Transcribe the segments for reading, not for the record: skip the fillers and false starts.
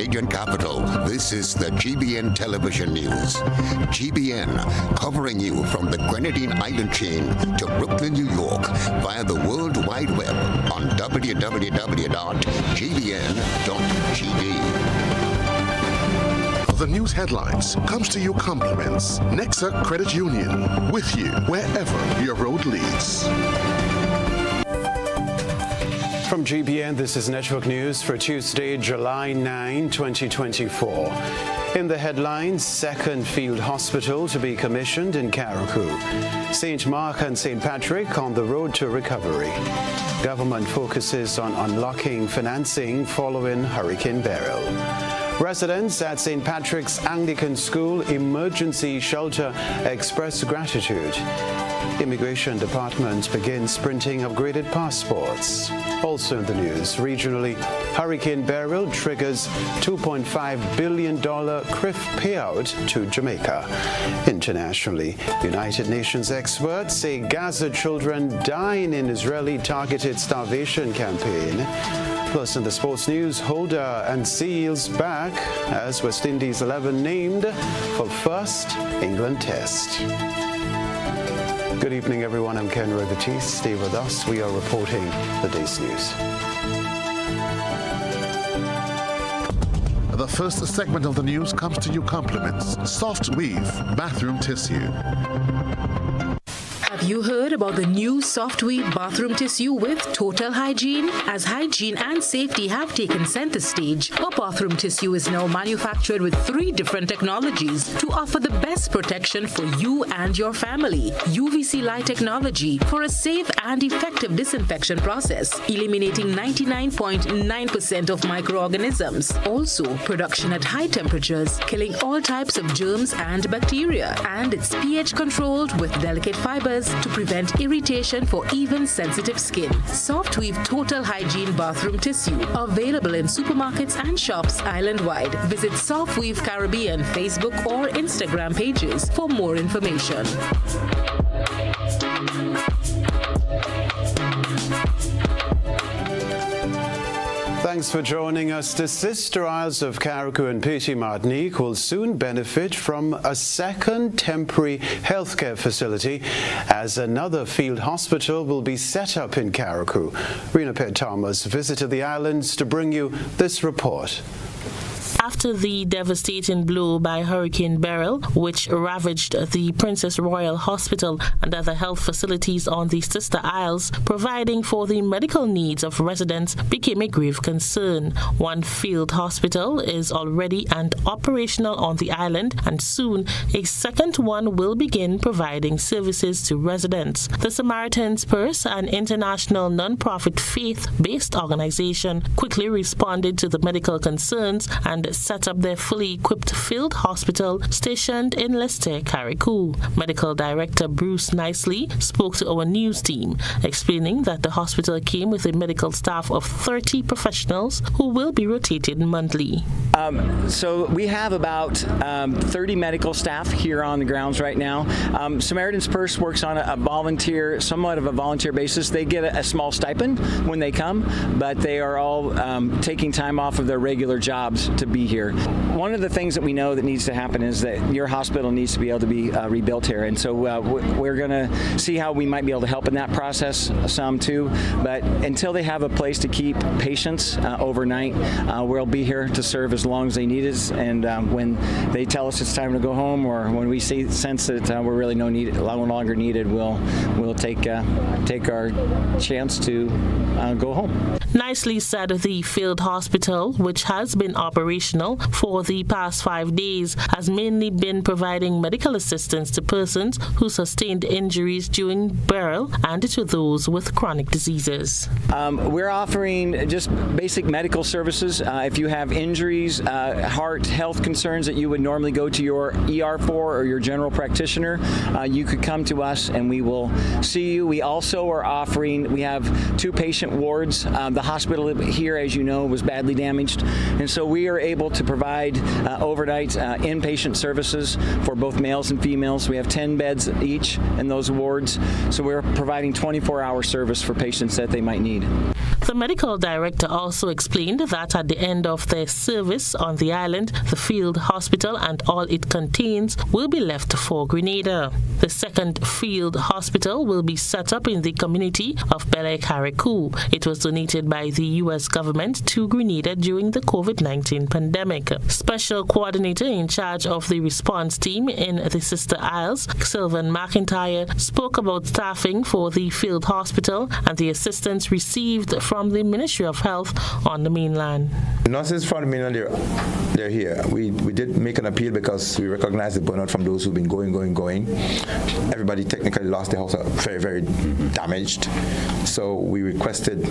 Canadian capital, this is the GBN Television News. GBN, covering you from the Grenadine Island chain to Brooklyn, New York, via the World Wide Web on www.gbn.gd. The news headlines comes to you compliments Nexa Credit Union, with you wherever your road leads. From GBN, this is Network News for Tuesday, July 9, 2024. In the headlines, second field hospital to be commissioned in Carriacou. St. Mark and St. Patrick on the road to recovery. Government focuses on unlocking financing following Hurricane Beryl. Residents at St. Patrick's Anglican School Emergency Shelter express gratitude. Immigration Department begins printing upgraded passports. Also in the news, regionally, Hurricane Beryl triggers $2.5 billion CRIF payout to Jamaica. Internationally, United Nations experts say Gaza children dying in Israeli targeted starvation campaign. Plus, in the sports news, Holder and Seals back as West Indies 11 named for first England Test. Good evening, everyone. I'm Kenroy. Baptiste. Stay with us. We are reporting the day's news. The first segment of the news comes to you compliments Soft Weave Bathroom Tissue. Have you heard about the new Soft Weave bathroom tissue with total hygiene? As hygiene and safety have taken center stage, our bathroom tissue is now manufactured with 3 different technologies to offer the best protection for you and your family. UVC light technology for a safe and effective disinfection process, eliminating 99.9% of microorganisms. Also, production at high temperatures, killing all types of germs and bacteria. And it's pH controlled with delicate fibers to prevent irritation for even sensitive skin. Soft Weave Total Hygiene Bathroom Tissue, available in supermarkets and shops island-wide. Visit Soft Weave Caribbean Facebook or Instagram pages for more information. Thanks for joining us. The Sister Isles of Carriacou and Petit Martinique will soon benefit from a second temporary healthcare facility as another field hospital will be set up in Carriacou. Rena Pett Thomas visited the islands to bring you this report. After the devastating blow by Hurricane Beryl, which ravaged the Princess Royal Hospital and other health facilities on the Sister Isles, providing for the medical needs of residents became a grave concern. One field hospital is already and operational on the island, and soon a second one will begin providing services to residents. The Samaritan's Purse, an international non-profit faith-based organization, quickly responded to the medical concerns and set up their fully equipped field hospital stationed in Leicester, Carriacou. Medical Director Bruce Nicely spoke to our news team, explaining that the hospital came with a medical staff of 30 professionals who will be rotated monthly. So we have about 30 medical staff here on the grounds right now. Samaritan's Purse works on somewhat of a volunteer basis. They get a small stipend when they come, but they are all taking time off of their regular jobs to be here. One of the things that we know that needs to happen is that your hospital needs to be able to be rebuilt here, and so we're going to see how we might be able to help in that process some too. But until they have a place to keep patients overnight, we'll be here to serve as long as they need us. And when they tell us it's time to go home, or when we sense that we're really no longer needed, we'll take our chance to go home. Nicely said, the field hospital, which has been operational for the past 5 days, has mainly been providing medical assistance to persons who sustained injuries during Beryl and to those with chronic diseases. We're offering just basic medical services. If you have injuries, heart health concerns that you would normally go to your ER for or your general practitioner, you could come to us and we will see you. We also are offering, we have 2 patient wards. The hospital here, as you know, was badly damaged, and so we are able to provide overnight inpatient services for both males and females. We have 10 beds each in those wards, so we're providing 24-hour service for patients that they might need. The medical director also explained that at the end of their service on the island, the field hospital and all it contains will be left for Grenada. The second field hospital will be set up in the community of Bel Air Carriacou. It was donated by the U.S. government to Grenada during the COVID-19 pandemic. Special coordinator in charge of the response team in the Sister Isles, Sylvan McIntyre, spoke about staffing for the field hospital and the assistance received from the Ministry of Health on the mainland. Nurses from the mainland, they're here. We did make an appeal because we recognize the burnout from those who've been going. Everybody technically lost their house, very, very damaged. So we requested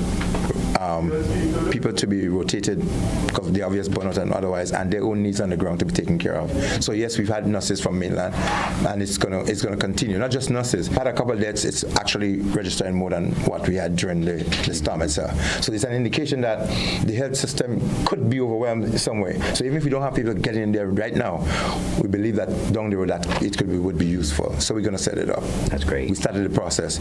people to be rotated because of the obvious burnout and otherwise, and their own needs on the ground to be taken care of. So yes, we've had nurses from mainland, and it's gonna continue. Not just nurses. Had a couple of deaths. It's actually registering more than what we had during the storm itself. So it's an indication that the health system could be overwhelmed in some way. So even if we don't have people getting in there right now, we believe that down the road that it would be useful. So we're going to set it up. That's great. We started the process.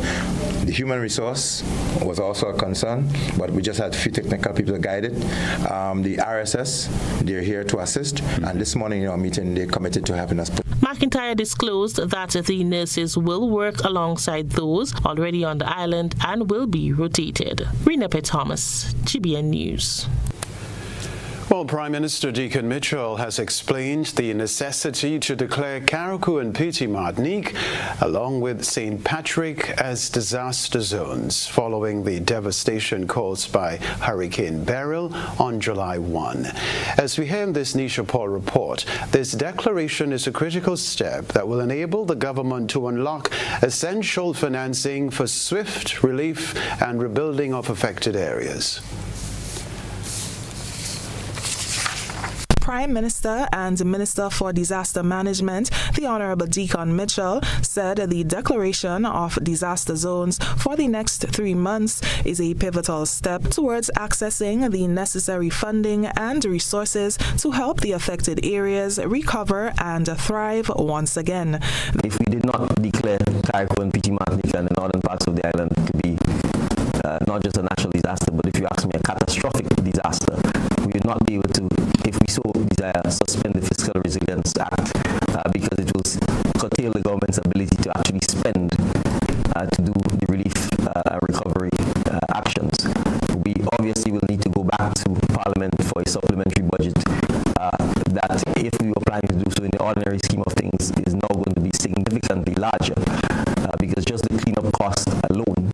The human resource was also a concern, but we just had a few technical people to guide it. The RSS, they're here to assist, and this morning in our meeting, they committed to helping us. McIntyre disclosed that the nurses will work alongside those already on the island and will be rotated. Renepe Thomas, GBN News. Well, Prime Minister Deacon Mitchell has explained the necessity to declare Carriacou and Petite Martinique, along with St. Patrick, as disaster zones following the devastation caused by Hurricane Beryl on July 1. As we hear in this Nisha Paul report, this declaration is a critical step that will enable the government to unlock essential financing for swift relief and rebuilding of affected areas. Prime Minister and Minister for Disaster Management, the Honorable Deacon Mitchell, said the declaration of disaster zones for the next 3 months is a pivotal step towards accessing the necessary funding and resources to help the affected areas recover and thrive once again. If we did not declare Carriacou and Petite Martinique and the northern parts of the island to be not just a natural disaster, but if you ask me, a catastrophic disaster, we would not be able to, if we so desire, suspend the Fiscal Resilience Act because it will curtail the government's ability to actually spend to do the relief and recovery actions. We obviously will need to go back to Parliament for a supplementary budget that, if we were planning to do so in the ordinary scheme of things, is now going to be significantly larger because just the cleanup cost alone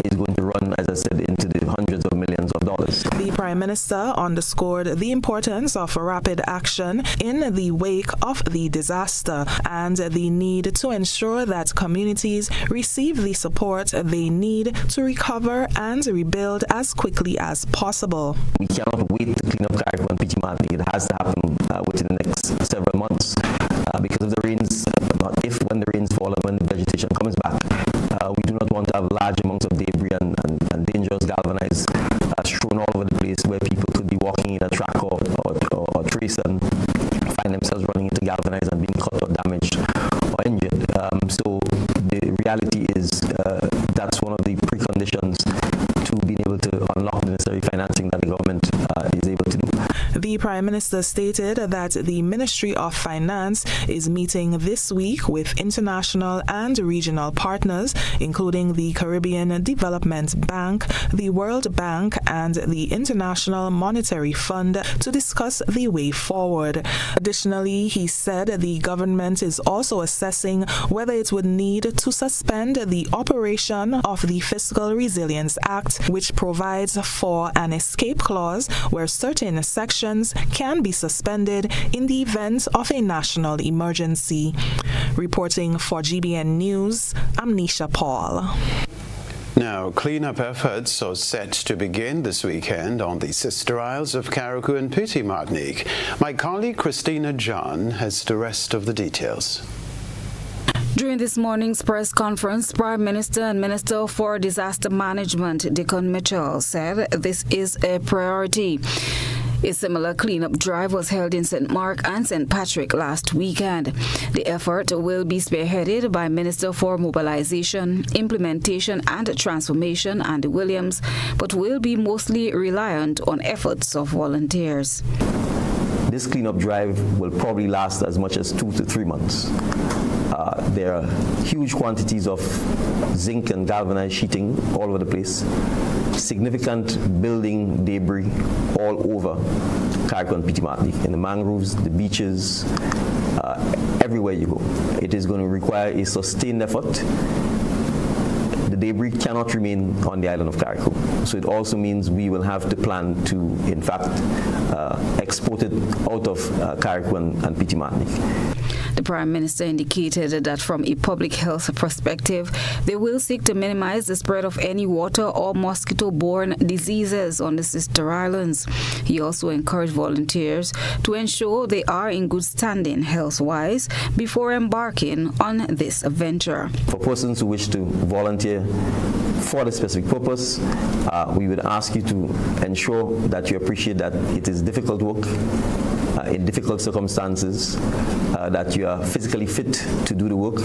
is going to run, as I said, into the hundreds of millions of dollars. The Prime Minister underscored the importance of rapid action in the wake of the disaster and the need to ensure that communities receive the support they need to recover and rebuild as quickly as possible. We cannot wait to clean up Carriacou and Petite Martinique. It has to happen within the next several months because of the rains, not if, when the rains fall and when the vegetation comes back. We do not want to have large amounts of debris and dangerous galvanized strewn all over the place where people could be walking in a track or trace and find themselves running into galvanized and being cut or damaged or injured. So the reality is that's one of the preconditions to being able to unlock the necessary financing that the government is able to do. The Prime Minister stated that the Ministry of Finance is meeting this week with international and regional partners, including the Caribbean Development Bank, the World Bank, and the International Monetary Fund to discuss the way forward. Additionally, he said the government is also assessing whether it would need to suspend the operation of the Fiscal Resilience Act, which provides for an escape clause where certain sections can be suspended in the event of a national emergency. Reporting for GBN News, I'm Nisha Paul. Now, cleanup efforts are set to begin this weekend on the Sister Isles of Carriacou and Petite Martinique. My colleague Christina John has the rest of the details. During this morning's press conference, Prime Minister and Minister for Disaster Management, Deacon Mitchell, said this is a priority. A similar cleanup drive was held in St. Mark and St. Patrick last weekend. The effort will be spearheaded by Minister for Mobilization, Implementation and Transformation Andy Williams, but will be mostly reliant on efforts of volunteers. This cleanup drive will probably last as much as 2 to 3 months. There are huge quantities of zinc and galvanized sheeting all over the place, significant building debris all over Carriacou and Petite Martinique, in the mangroves, the beaches, everywhere you go. It is going to require a sustained effort. The debris cannot remain on the island of Carriacou. So it also means we will have to plan to, in fact, export it out of Carriacou and Petite Martinique. The Prime Minister indicated that from a public health perspective, they will seek to minimize the spread of any water or mosquito-borne diseases on the sister islands. He also encouraged volunteers to ensure they are in good standing health-wise before embarking on this venture. For persons who wish to volunteer for the specific purpose, we would ask you to ensure that you appreciate that it is difficult work, in difficult circumstances, that you are physically fit to do the work.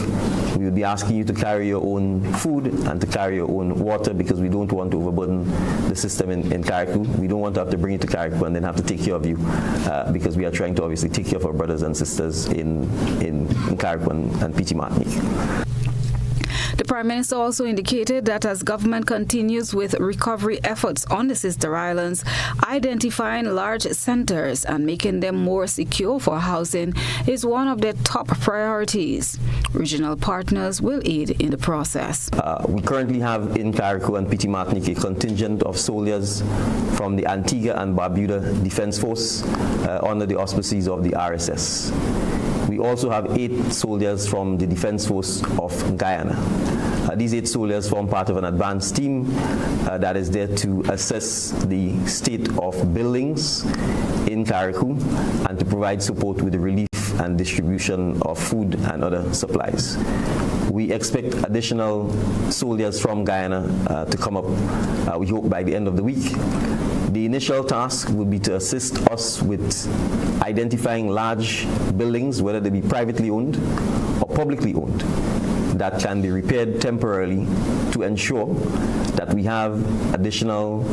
We will be asking you to carry your own food and to carry your own water, because we don't want to overburden the system in Carriacou. We don't want to have to bring you to Carriacou and then have to take care of you, because we are trying to obviously take care of our brothers and sisters in Carriacou and Petite Martinique. The Prime Minister also indicated that as government continues with recovery efforts on the sister islands, identifying large centers and making them more secure for housing is one of their top priorities. Regional partners will aid in the process. We currently have in Carriacou and Petite Martinique a contingent of soldiers from the Antigua and Barbuda Defense Force under the auspices of the RSS. We also have 8 soldiers from the Defense Force of Guyana. These 8 soldiers form part of an advanced team that is there to assess the state of buildings in Carriacou and to provide support with the relief and distribution of food and other supplies. We expect additional soldiers from Guyana to come up, we hope, by the end of the week. The initial task will be to assist us with identifying large buildings, whether they be privately owned or publicly owned, that can be repaired temporarily to ensure that we have additional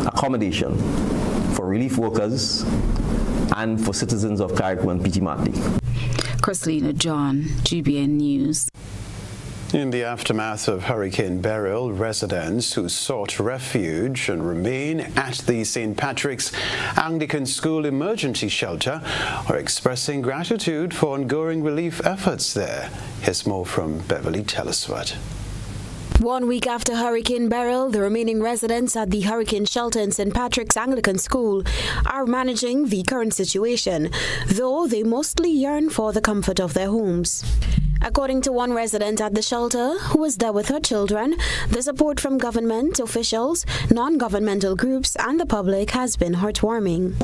accommodation for relief workers and for citizens of Carriacou and Petite Martinique. Christina John, GBN News. In the aftermath of Hurricane Beryl, residents who sought refuge and remain at the St. Patrick's Anglican School Emergency Shelter are expressing gratitude for ongoing relief efforts there. Here's more from Beverly Teleswat. 1 week after Hurricane Beryl, the remaining residents at the hurricane shelter in St. Patrick's Anglican School are managing the current situation, though they mostly yearn for the comfort of their homes. According to one resident at the shelter, who was there with her children, the support from government officials, non-governmental groups, and the public has been heartwarming.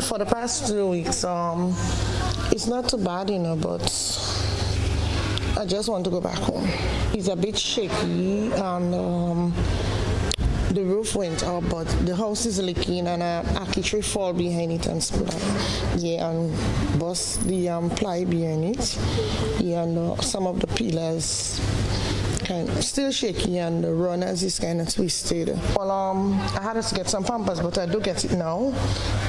For the past 2 weeks, it's not too bad, but I just want to go back home. It's a bit shaky, and the roof went up, but the house is leaking, and a apple tree fall behind it and split. Yeah, and bust the ply behind it. Yeah, and some of the pillars still shaky, and the runners is kind of twisted. Well, I had to get some Pampers, but I do get it now.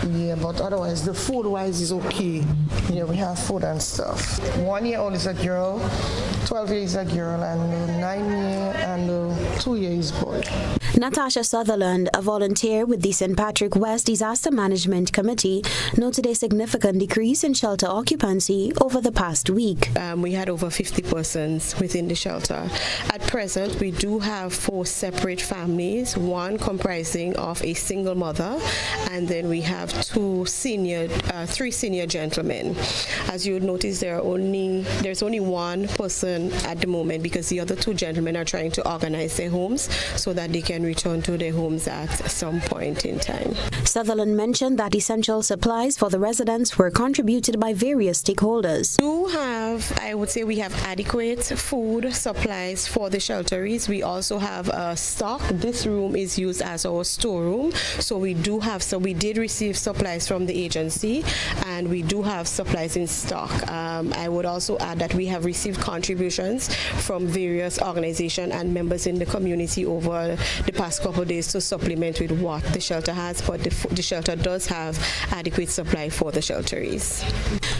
Yeah, but otherwise, the food-wise is okay. Yeah, we have food and stuff. 1 year old is a girl, 12 years is a girl, and 9 year and 2 years boy. Natasha Sutherland, a volunteer with the St. Patrick West Disaster Management Committee, noted a significant decrease in shelter occupancy over the past week. We had over 50 persons within the shelter. At present, we do have 4 separate families, one comprising of a single mother, and then we have 3 senior gentlemen. As you would notice, there's only one person at the moment, because the other 2 gentlemen are trying to organize their homes so that they can return to their homes at some point in time. Sutherland mentioned that essential supplies for the residents were contributed by various stakeholders. We do have, I would say, we have adequate food supplies for the shelteries. We also have stock. This room is used as our storeroom. So we did receive supplies from the agency, and we do have supplies in stock. I would also add that we have received contributions from various organizations and members in the community over the past couple of days to supplement with what the shelter has, but the shelter does have adequate supply for the shelteries.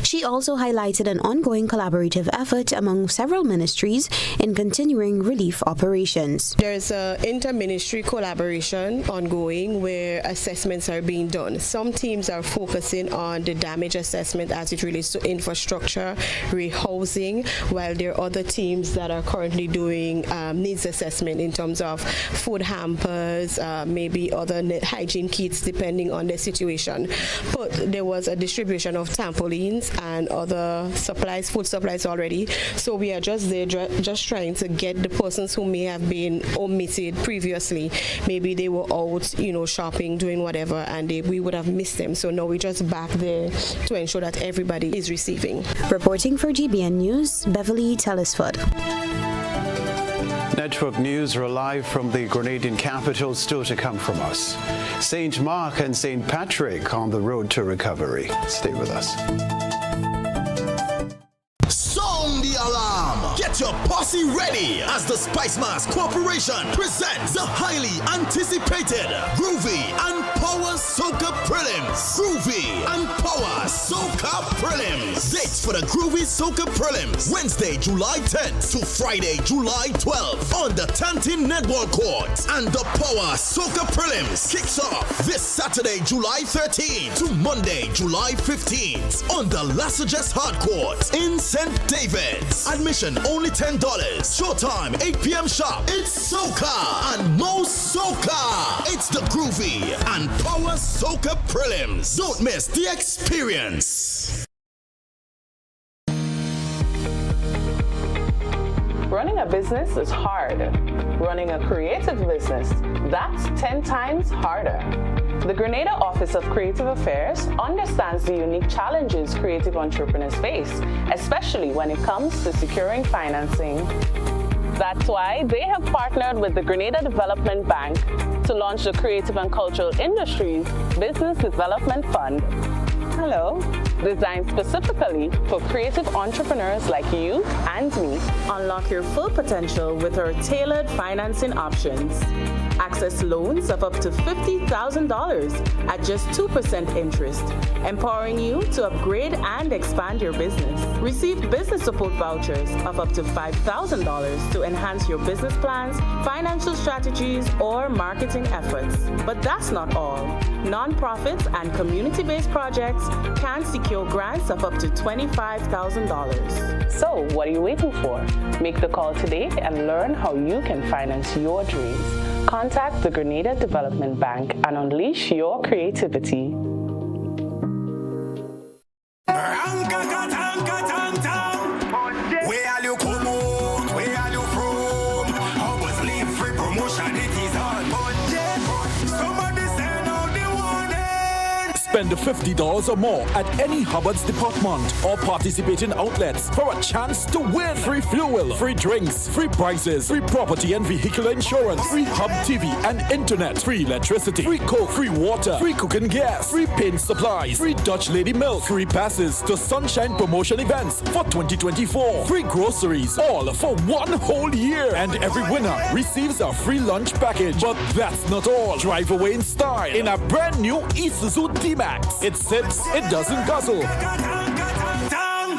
She also highlighted an ongoing collaborative effort among several ministries in continuing relief operations. There is an inter-ministry collaboration ongoing where assessments are being done. Some teams are focusing on the damage assessment as it relates to infrastructure, rehousing, while there are other teams that are currently doing needs assessment in terms of food hampers, maybe other hygiene kits depending on the situation. But there was a distribution of trampolines and other supplies, food supplies already. So we are just there, just trying to get the persons who may have been omitted previously. Maybe they were out, shopping, doing whatever, and we would have missed them. So now we're just back there to ensure that everybody is receiving. Reporting for GBN News, Beverly Telesford. Network News are live from the Grenadian capital, still to come from us. St. Mark and St. Patrick on the road to recovery. Stay with us. Sound the alarm! Get your posse ready as the Spice Mass Corporation presents the highly anticipated Groovy and Power Soca Prelims. Groovy and Power Soca Prelims. Dates for the Groovy Soca Prelims: Wednesday, July 10th to Friday, July 12th on the Tantin Netball Court. And the Power Soca Prelims kicks off this Saturday, July 13th to Monday, July 15th on the Lassages Hard Court in St. David's. Admission only $10. Showtime 8 p.m. sharp. It's Soca and more Soca. It's the Groovy and Power Soca Prelims. Don't miss the experience. Running a business is hard. Running a creative business, that's 10 times harder. The Grenada Office of Creative Affairs understands the unique challenges creative entrepreneurs face, especially when it comes to securing financing. That's why they have partnered with the Grenada Development Bank to launch the Creative and Cultural Industries Business Development Fund. Hello. Designed specifically for creative entrepreneurs like you and me. Unlock your full potential with our tailored financing options. Access loans of up to $50,000 at just 2% interest, empowering you to upgrade and expand your business. Receive business support vouchers of up to $5,000 to enhance your business plans, financial strategies, or marketing efforts. But that's not all. Nonprofits and community-based projects can secure grants of up to $25,000. So, what are you waiting for? Make the call today and learn how you can finance your dreams. Contact the Grenada Development Bank and unleash your creativity. Spend $50 or more at any Hubbard's department or participating outlets for a chance to win free fuel, free drinks, free prizes, free property and vehicular insurance, free Hub TV and internet, free electricity, free coke, free water, free cooking gas, free paint supplies, free Dutch Lady milk, free passes to Sunshine promotion events for 2024, free groceries, all for one whole year. And every winner receives a free lunch package. But that's not all. Drive away in style in a brand new Isuzu D-Max. It sips, it doesn't guzzle.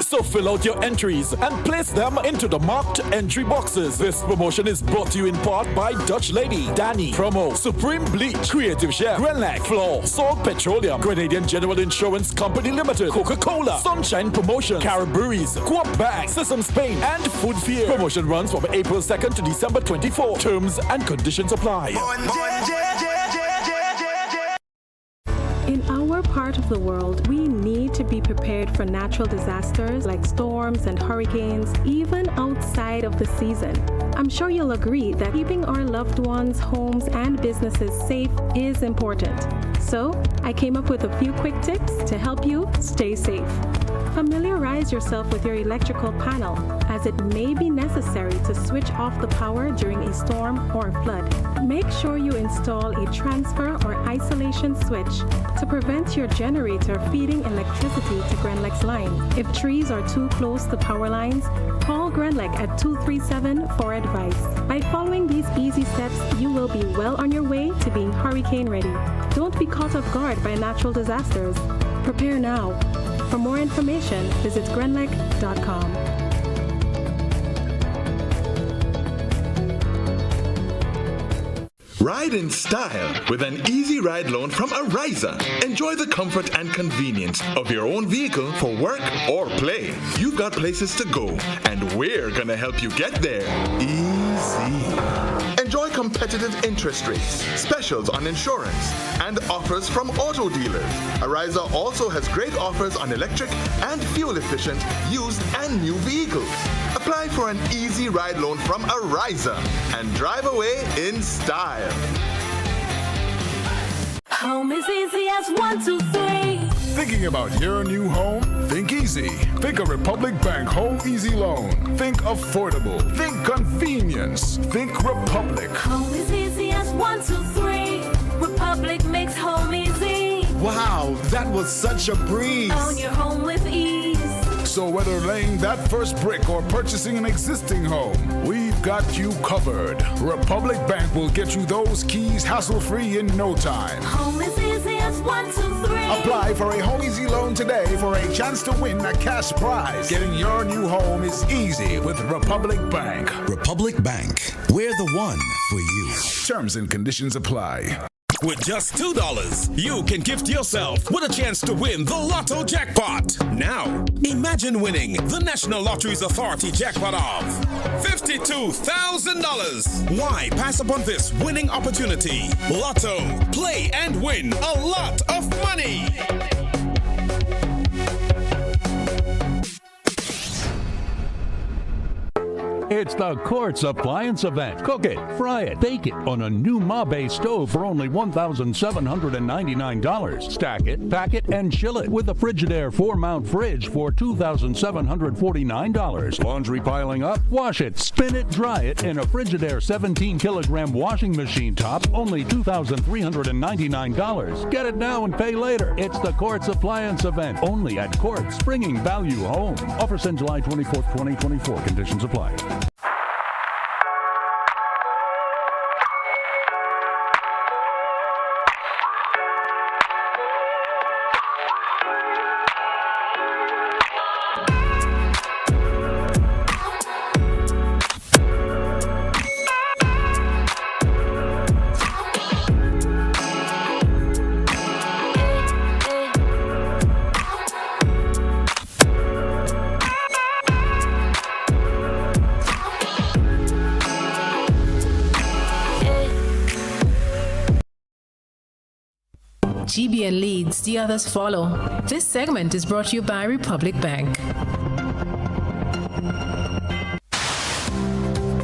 So fill out your entries and place them into the marked entry boxes. This promotion is brought to you in part by Dutch Lady, Danny, Promo, Supreme Bleach, Creative Chef, Grenlac, Floor, Salt Petroleum, Grenadian General Insurance Company Limited, Coca-Cola, Sunshine Promotion, Caribouries, Coop Bag, Sesame Spain, and Food Fear. Promotion runs from April 2nd to December 24. Terms and conditions apply. In our part of the world, we need to be prepared for natural disasters like storms and hurricanes, even outside of the season. I'm sure you'll agree that keeping our loved ones, homes, and businesses safe is important. So, I came up with a few quick tips to help you stay safe. Familiarize yourself with your electrical panel, as it may be necessary to switch off the power during a storm or flood. Make sure you install a transfer or isolation switch to prevent your generator feeding electricity to Grenlec's line. If trees are too close to power lines, call Grenlec at 237 for advice. By following these easy steps, you will be well on your way to being hurricane ready. Don't be caught off guard by natural disasters. Prepare now. For more information, visit grenlec.com. Ride in style with an easy ride loan from Ariza. Enjoy the comfort and convenience of your own vehicle for work or play. You've got places to go, and we're gonna help you get there easy. Enjoy competitive interest rates, specials on insurance, and offers from auto dealers. Ariza also has great offers on electric and fuel-efficient used and new vehicles. Apply for an easy ride loan from Ariza and drive away in style. Home is easy as 1, 2, 3. Thinking about your new home? Think easy. Think a Republic Bank Home Easy Loan. Think affordable. Think convenience. Think Republic. Home is easy as 1, 2, 3. Republic makes home easy. Wow, that was such a breeze. Own your home with ease. So whether laying that first brick or purchasing an existing home, we've got you covered. Republic Bank will get you those keys hassle-free in no time. Home is easy as 1, 2, 3. Apply for a Home Easy Loan today for a chance to win a cash prize. Getting your new home is easy with Republic Bank. Republic Bank, we're the one for you. Terms and conditions apply. With just $2, you can gift yourself with a chance to win the Lotto jackpot. Now, imagine winning the National Lotteries Authority jackpot of $52,000. Why pass upon this winning opportunity? Lotto, play and win a lot of money. It's the Quartz Appliance Event. Cook it, fry it, bake it on a new Mabe stove for only $1,799. Stack it, pack it, and chill it with a Frigidaire 4-mount fridge for $2,749. Laundry piling up? Wash it, spin it, dry it in a Frigidaire 17-kilogram washing machine top, only $2,399. Get it now and pay later. It's the Quartz Appliance Event, only at Quartz, bringing value home. Offers end July 24th, 2024. Conditions apply. GBN leads, the others follow. This segment is brought to you by Republic Bank.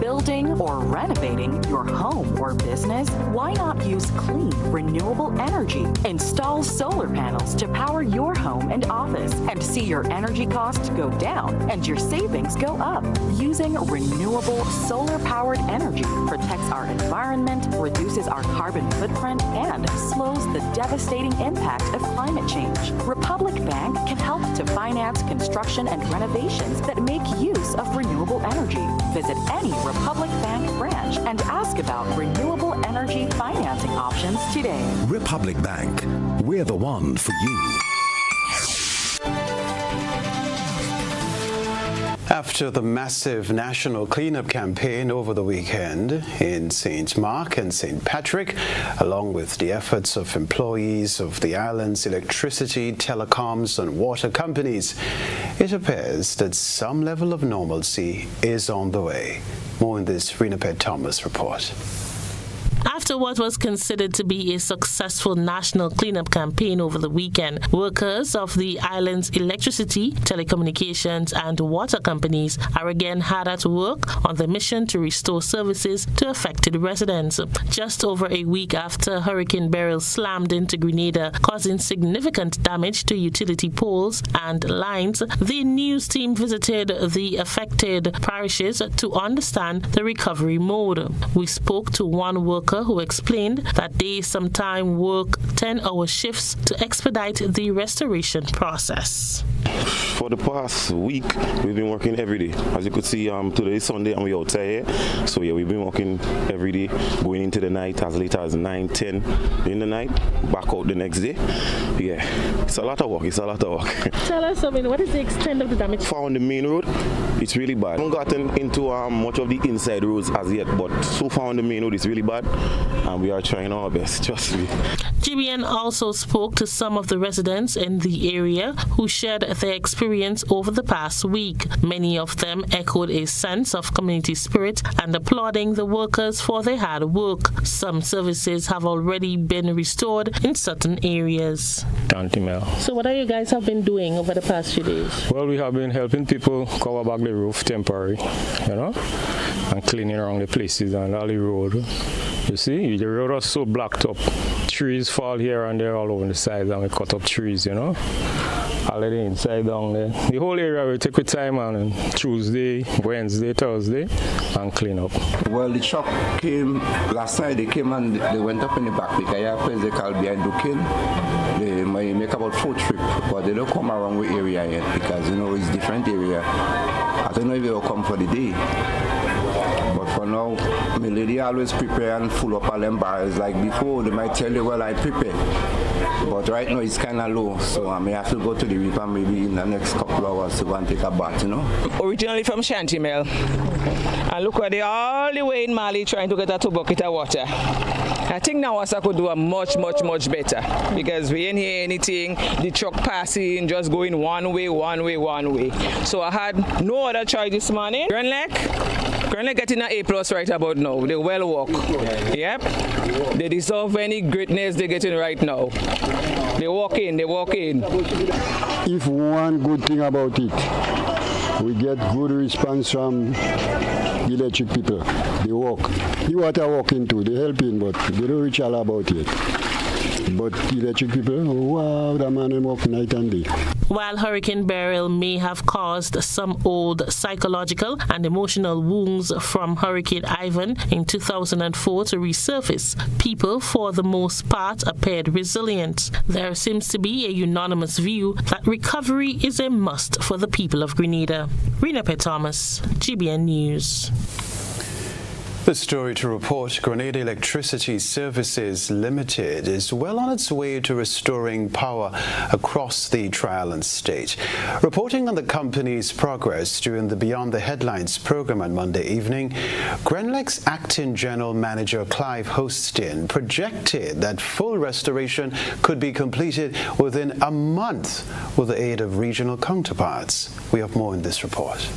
Building or renovating your home or business? Why not use clean, renewable energy? Install solar panels to power your home and office and see your energy costs go down and your savings go up. Using renewable solar-powered energy protects our environment, reduces our carbon footprint, and slows the devastating impact of climate change. Republic Bank can help to finance construction and renovations that make use of renewable energy. Visit any Republic Bank branch and ask about renewable energy financing options today. Republic Bank, we're the one for you. After the massive national cleanup campaign over the weekend in St. Mark and St. Patrick, along with the efforts of employees of the island's electricity, telecoms and water companies, it appears that some level of normalcy is on the way. More in this Renapet Thomas report. After what was considered to be a successful national cleanup campaign over the weekend, workers of the island's electricity, telecommunications, and water companies are again hard at work on the mission to restore services to affected residents. Just over a week after Hurricane Beryl slammed into Grenada, causing significant damage to utility poles and lines, the news team visited the affected parishes to understand the recovery mode. We spoke to one worker who explained that they sometimes work 10-hour shifts to expedite the restoration process. For the past week, we've been working every day. As you could see, today is Sunday and we're outside here. So yeah, we've been working every day, going into the night as late as 9, 10 in the night, back out the next day. Yeah, it's a lot of work, Tell us, what is the extent of the damage? Far on the main road, it's really bad. I haven't gotten into much of the inside roads as yet, but so far on the main road, it's really bad. And we are trying our best, trust me. GBN also spoke to some of the residents in the area who shared their experience over the past week. Many of them echoed a sense of community spirit and applauding the workers for their hard work. Some services have already been restored in certain areas. So what are you guys have been doing over the past few days? Well, we have been helping people cover back the roof temporary, and cleaning around the places on the road. You see, the road was so blocked up. Trees fall here and there all over the sides, and we cut up trees, Already inside down there. The whole area we take with time on Tuesday, Wednesday, Thursday, and clean up. Well, the truck came last night. They came and they went up in the back because I have a place they call behind Dukin. They might make about 4 trips, but they don't come around with area yet because it's different area. I don't know if they will come for the day. But for now, my lady always prepare and full up all them barrels. Like before, they might tell you, well, I prepare. But right now it's kind of low, so I may have to go to the river maybe in the next couple of hours to go and take a bath, Originally from Shantymel. And look at all the way in Mali trying to get a 2 bucket of water. I think now I could do a much better because we ain't hear anything. The truck passing, just going one way. So I had no other choice this morning. Grenlek getting an A+ right about now. They well walk. Yep. They deserve any greatness they're getting right now. They walk in. If one good thing about it, we get good response from the electric people. They walk. The water walking too. They helping, but they don't reach all about it. But the electric people, wow, that man walk night and day. While Hurricane Beryl may have caused some old psychological and emotional wounds from Hurricane Ivan in 2004 to resurface, people for the most part appeared resilient. There seems to be a unanimous view that recovery is a must for the people of Grenada. Rena P. Thomas, GBN News. The story to report, Grenada Electricity Services Limited is well on its way to restoring power across the Tri-Island state. Reporting on the company's progress during the Beyond the Headlines program on Monday evening, Grenlec's Acting General Manager Clive Hostin projected that full restoration could be completed within a month with the aid of regional counterparts. We have more in this report.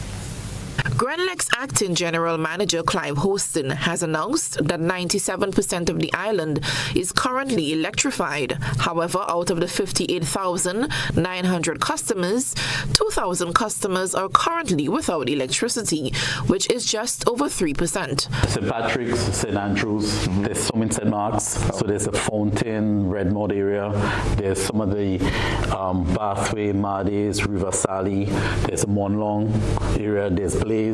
Grenlec's Acting General Manager Clive Hostin has announced that 97% of the island is currently electrified. However, out of the 58,900 customers, 2,000 customers are currently without electricity, which is just over 3%. St. Patrick's, St. Andrews, there's some in St. Mark's, so there's a Fountain, Redmond area, there's some of the Bathway, Mades, River Sally, there's a Monlong area, there's Blaze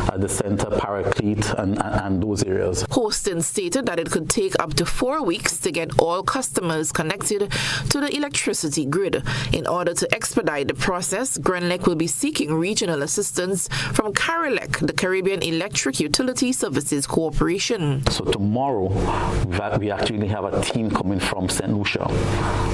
at the center, Paraclete, and those areas. Hostin stated that it could take up to 4 weeks to get all customers connected to the electricity grid. In order to expedite the process, Grenlec will be seeking regional assistance from Carilec, the Caribbean Electric Utility Services Corporation. So tomorrow, we actually have a team coming from St. Lucia,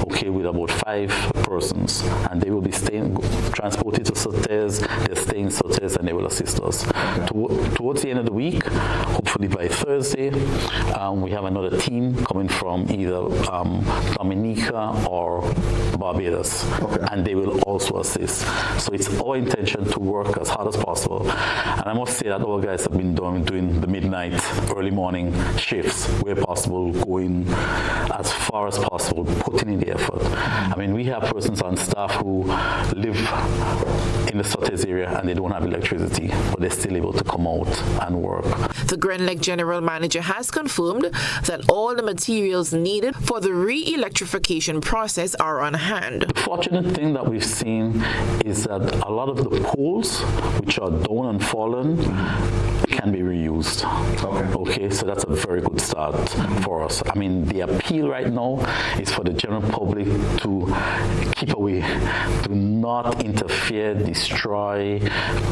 okay, with about 5 persons, and they will be transported to Sotes. They're staying in Sotes, and they will assist us. Towards the end of the week, hopefully by Thursday, we have another team coming from either Dominica or Barbados, and they will also assist. So it's our intention to work as hard as possible. And I must say that our guys have been doing the midnight, early morning shifts where possible, going as far as possible, putting in the effort. I mean, we have persons on staff who live in the Sotes area and they don't have electricity, but they're still able to come out and work. The Grand Lake General Manager has confirmed that all the materials needed for the re-electrification process are on hand. The fortunate thing that we've seen is that a lot of the poles, which are down and fallen, can be reused. Okay, so that's a very good start for us. I mean, the appeal right now is for the general public to keep away, do not interfere, destroy,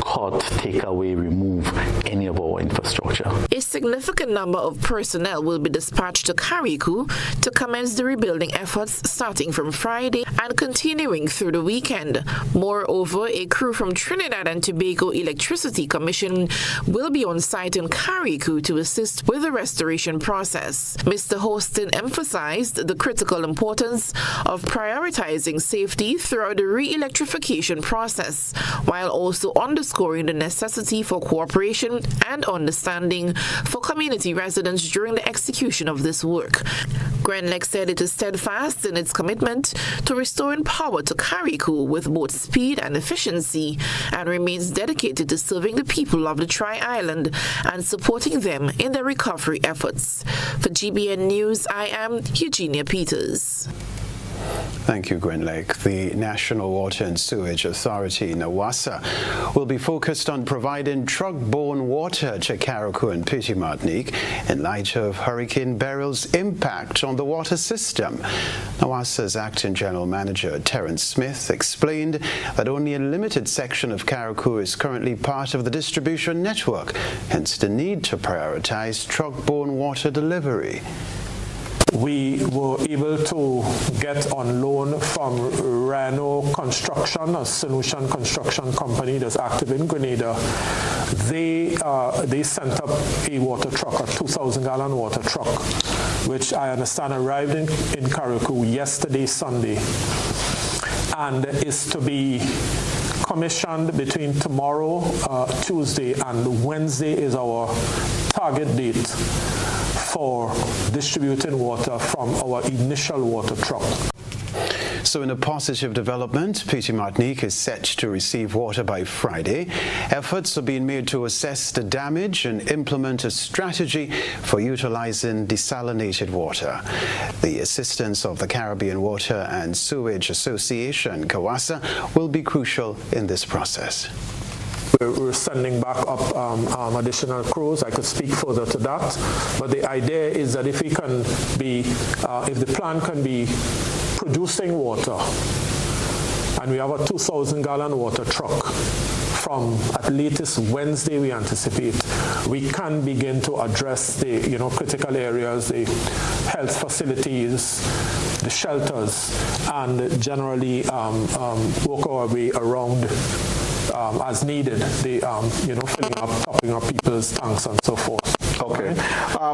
cut, take away, remove any of our infrastructure. A significant number of personnel will be dispatched to Carriacou to commence the rebuilding efforts starting from Friday and continuing through the weekend. Moreover, a crew from Trinidad and Tobago Electricity Commission will be on site in Carriacou to assist with the restoration process. Mr. Hostin emphasized the critical importance of prioritizing safety throughout the re-electrification process, while also underscoring the necessity for cooperation and understanding for community residents during the execution of this work. Grand Lake said it is steadfast in its commitment to restoring power to Carriacou with both speed and efficiency, and remains dedicated to serving the people of the Tri-Island and supporting them in their recovery efforts. For GBN News, I am Eugenia Peters. Thank you, Grand Lake. The National Water and Sewage Authority, NAWASA, will be focused on providing truck-borne water to Carriacou and Petit Martinique in light of Hurricane Beryl's impact on the water system. NAWASA's Acting General Manager, Terence Smith, explained that only a limited section of Carriacou is currently part of the distribution network, hence the need to prioritize truck-borne water delivery. We were able to get on loan from Reno Construction, a solution construction company that's active in Grenada. They sent up a water truck, a 2,000-gallon water truck, which I understand arrived in Carriacou yesterday, Sunday, and is to be commissioned between tomorrow, Tuesday, and Wednesday is our target date for distributing water from our initial water truck. So in a positive development, Petit Martinique is set to receive water by Friday. Efforts are being made to assess the damage and implement a strategy for utilizing desalinated water. The assistance of the Caribbean Water and Sewage Association, CAWASA, will be crucial in this process. We're sending back up additional crews. I could speak further to that, but the idea is that if the plant can be producing water, and we have a 2,000-gallon water truck, from at latest Wednesday we anticipate, we can begin to address the critical areas, the health facilities, the shelters, and generally work our way around as needed, the filling up, topping up people's tanks and so forth. Okay.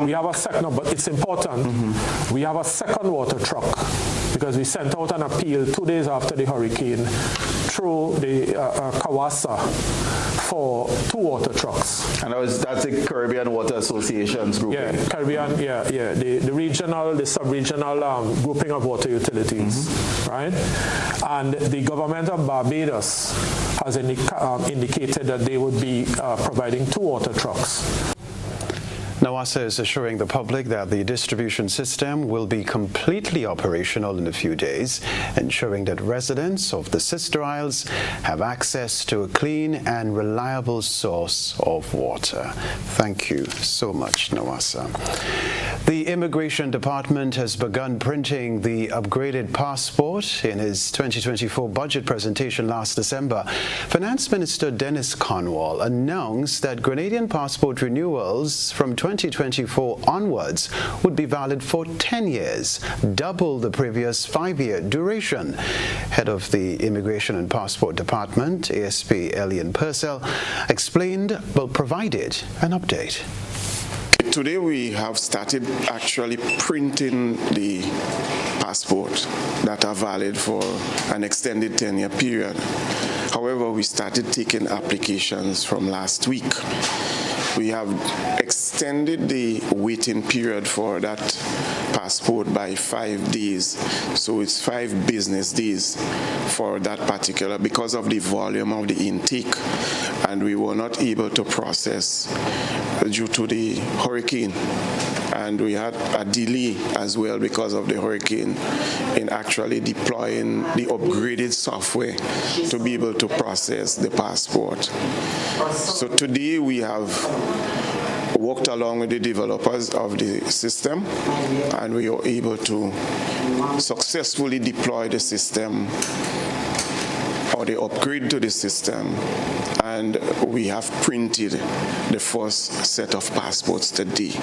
We have a second, but it's important. We have a second water truck because we sent out an appeal 2 days after the hurricane through the CAWASA for 2 water trucks. And that's the Caribbean Water Association's group. Yeah, Caribbean, the regional, the sub-regional grouping of water utilities, right? And the government of Barbados has indicated that they would be providing 2 water trucks. NAWASA is assuring the public that the distribution system will be completely operational in a few days, ensuring that residents of the Sister Isles have access to a clean and reliable source of water. Thank you so much, NAWASA. The Immigration Department has begun printing the upgraded passport in his 2024 budget presentation last December. Finance Minister Dennis Cornwall announced that Grenadian passport renewals from 2024 onwards would be valid for 10 years, double the previous 5-year duration. Head of the Immigration and Passport Department, ASP Elian Purcell, provided an update. Today we have started actually printing the passport that are valid for an extended 10-year period. However, we started taking applications from last week. We have extended the waiting period for that passport by 5 days. So it's 5 business days for that particular, because of the volume of the intake. And we were not able to process due to the hurricane. And we had a delay as well because of the hurricane in actually deploying the upgraded software to be able to process the passport. So today we have worked along with the developers of the system, and we are able to successfully deploy the system or the upgrade to the system, and we have printed the first set of passports today.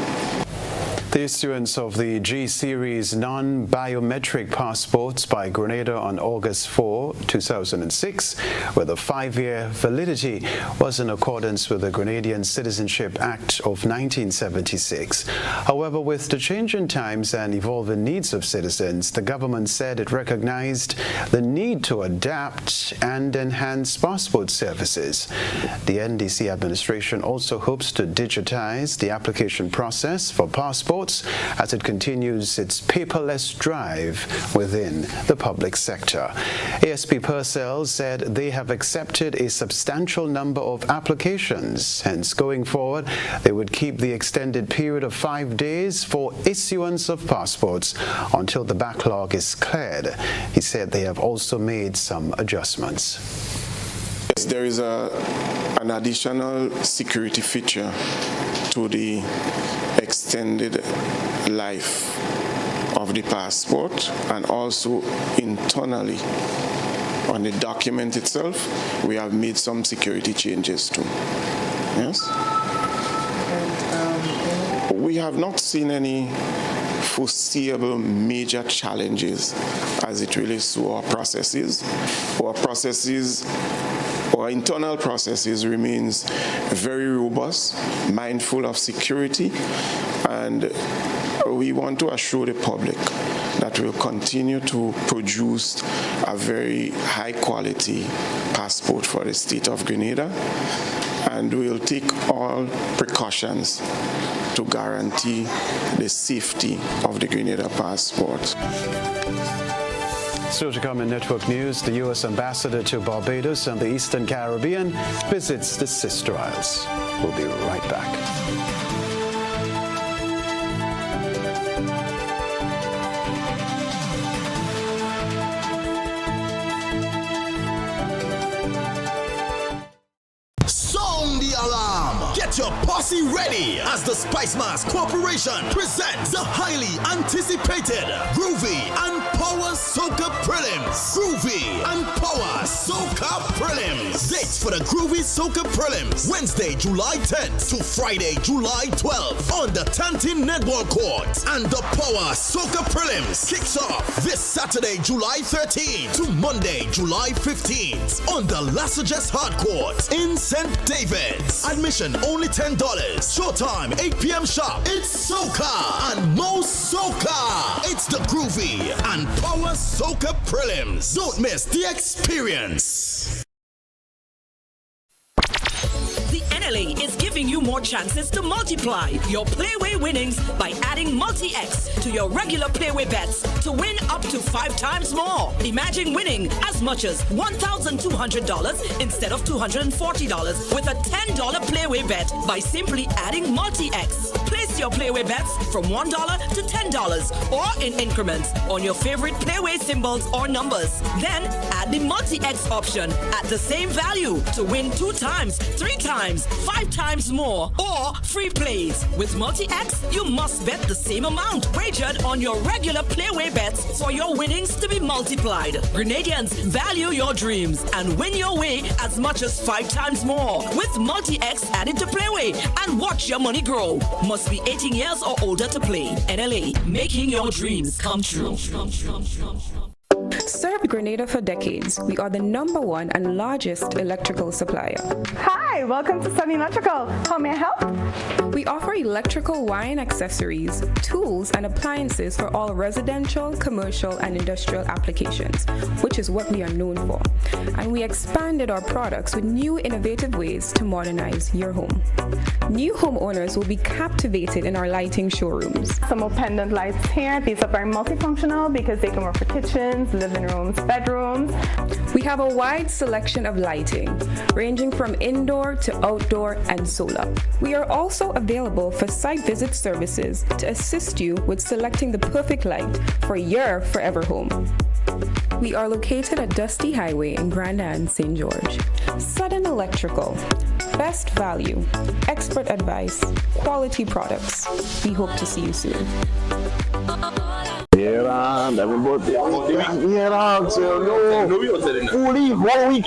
The issuance of the G-Series non-biometric passports by Grenada on August 4, 2006, with a 5-year validity, was in accordance with the Grenadian Citizenship Act of 1976. However, with the change in times and evolving needs of citizens, the government said it recognized the need to adapt and enhance passport services. The NDC administration also hopes to digitize the application process for passports as it continues its paperless drive within the public sector. ASP Purcell said they have accepted a substantial number of applications. Hence, going forward, they would keep the extended period of 5 days for issuance of passports until the backlog is cleared. He said they have also made some adjustments. Yes, there is an additional security feature to the extended life of the passport, and also internally on the document itself we have made some security changes too. Yes, we have not seen any foreseeable major challenges as it relates to our processes. Our internal processes remains very robust, mindful of security, and we want to assure the public that we'll continue to produce a very high quality passport for the state of Grenada, and we'll take all precautions to guarantee the safety of the Grenada passport. Still to come in Network News, the U.S. ambassador to Barbados and the Eastern Caribbean visits the Sister Isles. We'll be right back. Get your posse ready as the Spice Mask Corporation presents the highly anticipated Groovy and Power Soca Prelims. Groovy and Power Soca Prelims. Dates for the Groovy Soca Prelims: Wednesday, July 10th to Friday, July 12th on the Tantin Netball Court. And the Power Soca Prelims kicks off this Saturday, July 13th to Monday, July 15th on the Lassages Hard Court in St. David's. Admission only $10. Showtime 8 p.m. sharp. It's Soca and Mo Soca. It's the Groovy and Power Soca Prelims. Don't miss the experience. The NLA is giving you more chances to multiply your Playway winnings by adding Multi-X to your regular Playway bets to win up to 5 times more. Imagine winning as much as $1,200 instead of $240 with a $10 Playway bet by simply adding Multi-X. Place your Playway bets from $1 to $10 or in increments on your favorite Playway symbols or numbers. Then add the Multi-X option at the same value to win 2 times, 3 times, 5 times more, or free plays. With Multi-X, you must bet the same amount wagered on your regular playway bets for your winnings to be multiplied. Grenadians, value your dreams and win your way as much as 5 times more. With Multi-X added to playway and watch your money grow. Must be 18 years or older to play. NLA, making your dreams come true. Served Grenada for decades, we are the #1 and largest electrical supplier. Hi, welcome to Sunny Electrical. How may I help? We offer electrical wire and accessories, tools and appliances for all residential, commercial and industrial applications, which is what we are known for. And we expanded our products with new innovative ways to modernize your home. New homeowners will be captivated in our lighting showrooms. Some more pendant lights here. These are very multifunctional because they can work for kitchens, living rooms, bedrooms. We have a wide selection of lighting, ranging from indoor to outdoor and solar. We are also available for site visit services to assist you with selecting the perfect light for your forever home. We are located at Dusty Highway in Grand Anse, St. George. Sudden Electrical. Best value, expert advice, quality products. We hope to see you soon. Yeah, everybody. Yeah, fully 1 week.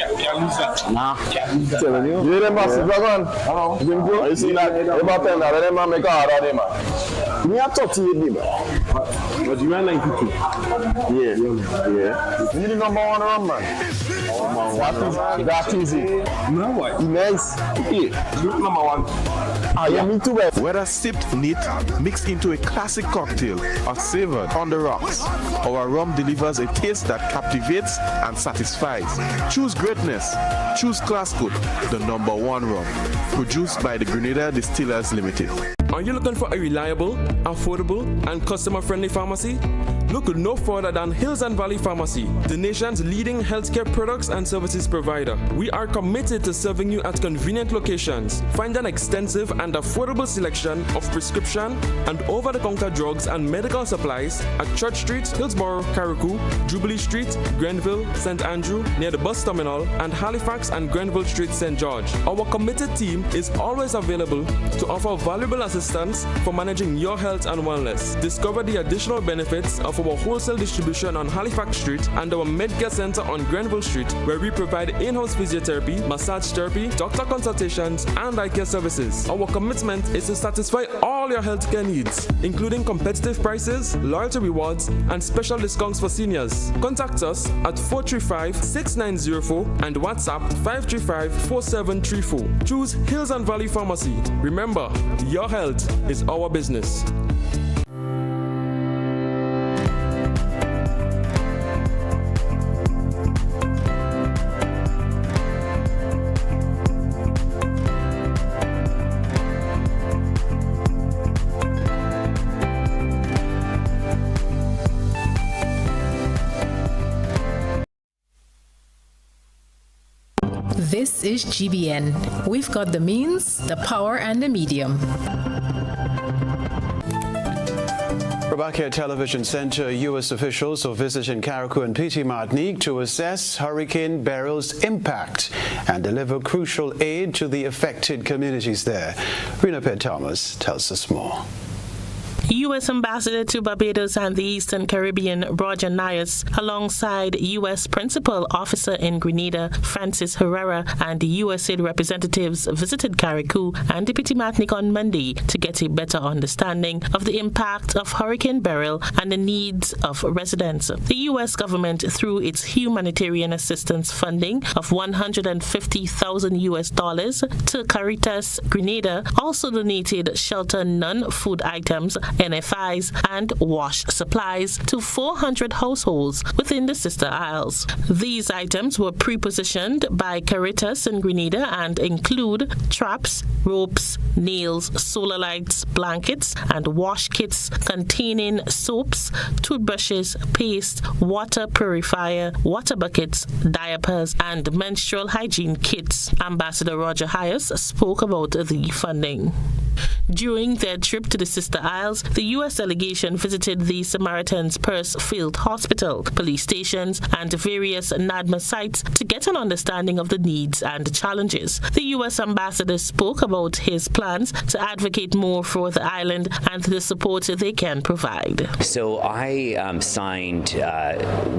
Nah, telling you. You them boss dragon. Hello. You see that? About 10 that them make hard on them. Me a 38 man. But you are 92. Yeah. You need the #1 run, man. That is it. No what? Immense. Yeah. Look #1. Yeah, me too. Whether sipped neat, mixed into a classic cocktail, or savored on the rocks, our rum delivers a taste that captivates and satisfies. Choose greatness. Choose Classcoat, the #1 rum. Produced by the Grenada Distillers Limited. Are you looking for a reliable, affordable, and customer-friendly pharmacy? Look no further than Hills and Valley Pharmacy, the nation's leading healthcare products and services provider. We are committed to serving you at convenient locations. Find an extensive and affordable selection of prescription and over-the-counter drugs and medical supplies at Church Street, Hillsborough, Carriacou, Jubilee Street, Grenville, St. Andrew, near the bus terminal, and Halifax and Grenville Street, St. George. Our committed team is always available to offer valuable assistance for managing your health and wellness. Discover the additional benefits of our wholesale distribution on Halifax Street and our Medcare Center on Grenville Street, where we provide in-house physiotherapy, massage therapy, doctor consultations, and eye care services. Our commitment is to satisfy all your healthcare needs, including competitive prices, loyalty rewards, and special discounts for seniors. Contact us at 435-6904 and WhatsApp 535-4734. Choose Hills and Valley Pharmacy. Remember, your health is our business. This is GBN. We've got the means, the power, and the medium. Robakia Television Center U.S. officials are visiting Carriacou and PT Martinique to assess Hurricane Beryl's impact and deliver crucial aid to the affected communities there. Rena Pitt Thomas tells us more. U.S. Ambassador to Barbados and the Eastern Caribbean, Roger Nias, alongside U.S. Principal Officer in Grenada, Francis Herrera, and USAID representatives visited Carriacou and Petit Martinique on Monday to get a better understanding of the impact of Hurricane Beryl and the needs of residents. The U.S. government, through its humanitarian assistance funding of $150,000 to Caritas Grenada, also donated shelter non-food items, NFIs, and wash supplies to 400 households within the Sister Isles. These items were pre-positioned by Caritas in Grenada and include traps, ropes, nails, solar lights, blankets, and wash kits containing soaps, toothbrushes, paste, water purifier, water buckets, diapers, and menstrual hygiene kits. Ambassador Roger Hayes spoke about the funding. During their trip to the Sister Isles, the U.S. delegation visited the Samaritan's Purse Field Hospital, police stations, and various NADMA sites to get an understanding of the needs and challenges. The U.S. ambassador spoke about his plans to advocate more for the island and the support they can provide. So I signed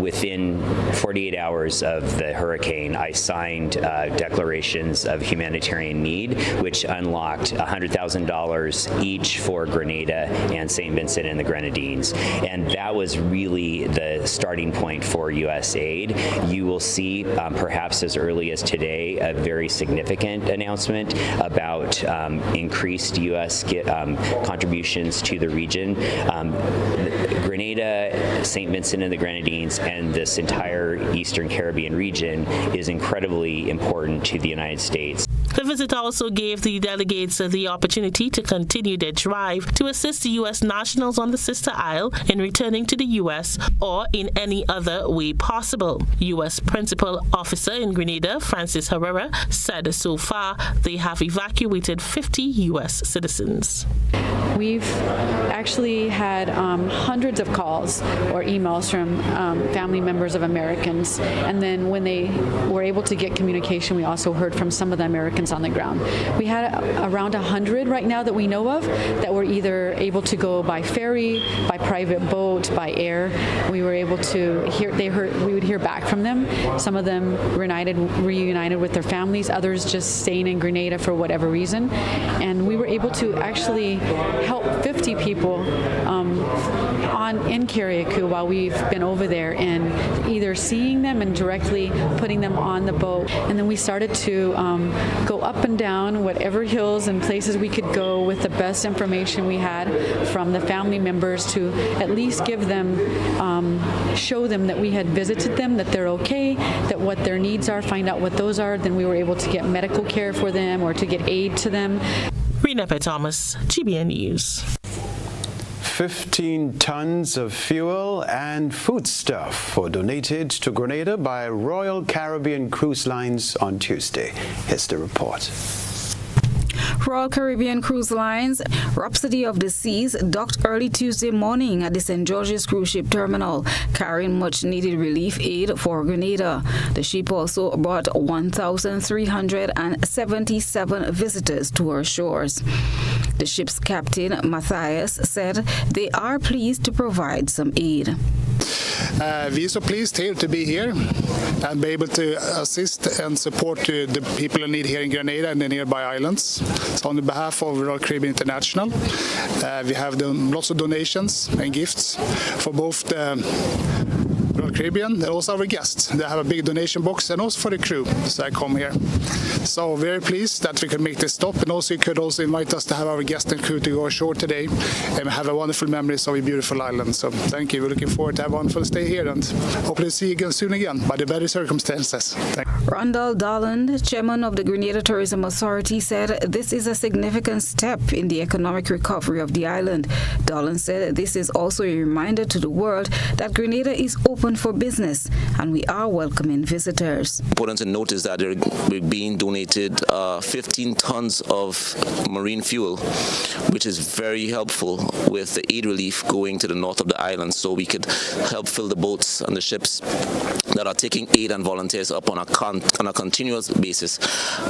within 48 hours of the hurricane, I signed declarations of humanitarian need, which unlocked $100,000 each for Grenada and St. Vincent and the Grenadines. And that was really the starting point for U.S. aid. You will see, perhaps as early as today, a very significant announcement about increased U.S. contributions to the region. Grenada, St. Vincent and the Grenadines, and this entire Eastern Caribbean region is incredibly important to the United States. The visit also gave the delegates the opportunity to continue their drive to assist the U.S. nationals on the Sister Isle in returning to the U.S. or in any other way possible. U.S. Principal Officer in Grenada, Francis Herrera, said so far they have evacuated 50 U.S. citizens. We've actually had hundreds of calls or emails from family members of Americans, and then when they were able to get communication, we also heard from some of the Americans on the ground. We had around 100 right now that we know of that were either able to go by ferry, by private boat, by air. We were able to hear, we would hear back from them. Some of them reunited with their families, others just staying in Grenada for whatever reason. And we were able to actually help 50 people in Carriacou while we've been over there, and either seeing them and directly putting them on the boat. And then we started to go up and down whatever hills and places we could go with the best information we had from the family members to at least give them, show them that we had visited them, that they're okay, that what their needs are, find out what those are. Then we were able to get medical care for them or to get aid to them. Rena Thomas, GBN News. 15 tons of fuel and foodstuff were donated to Grenada by Royal Caribbean Cruise Lines on Tuesday. Here's the report. Royal Caribbean Cruise Lines, Rhapsody of the Seas, docked early Tuesday morning at the St. George's cruise ship terminal, carrying much-needed relief aid for Grenada. The ship also brought 1,377 visitors to our shores. The ship's captain, Matthias, said they are pleased to provide some aid. We are so pleased here to be here and be able to assist and support the people in need here in Grenada and the nearby islands. So on behalf of Royal Caribbean International, we have done lots of donations and gifts for both the Royal Caribbean and also our guests. They have a big donation box, and also for the crew that come here. So very pleased that we could make this stop, and also you could also invite us to have our guests and crew to go ashore today and have a wonderful memories of a beautiful island. So thank you. We're looking forward to have a wonderful stay here and hopefully see you again soon again by the better circumstances. Randall Darland, chairman of the Grenada Tourism Authority, said this is a significant step in the economic recovery of the island. Darland said this is also a reminder to the world that Grenada is open for business and we are welcoming visitors. Important to note is that we're being donated 15 tons of marine fuel, which is very helpful with the aid relief going to the north of the island, so we could help fill the boats and the ships that are taking aid and volunteers up on a continuous basis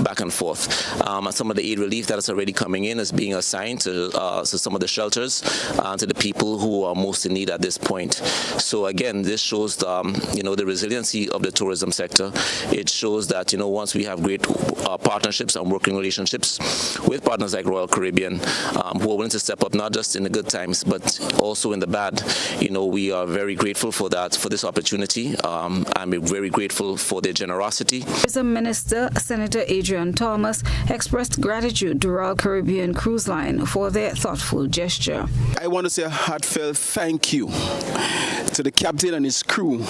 back and forth. And some of the aid relief that is already coming in is being assigned to some of the shelters and to the people who are most in need at this point. So again, this shows the resiliency of the tourism sector. It shows that once we have great partnerships and working relationships with partners like Royal Caribbean, who are willing to step up not just in the good times but also in the bad, we are very grateful for this opportunity, and we're very grateful for their generosity. Tourism Minister Senator Adrian Thomas expressed gratitude to Royal Caribbean Cruise Line for their thoughtful gesture. I want to say a heartfelt thank you to the captain and his crew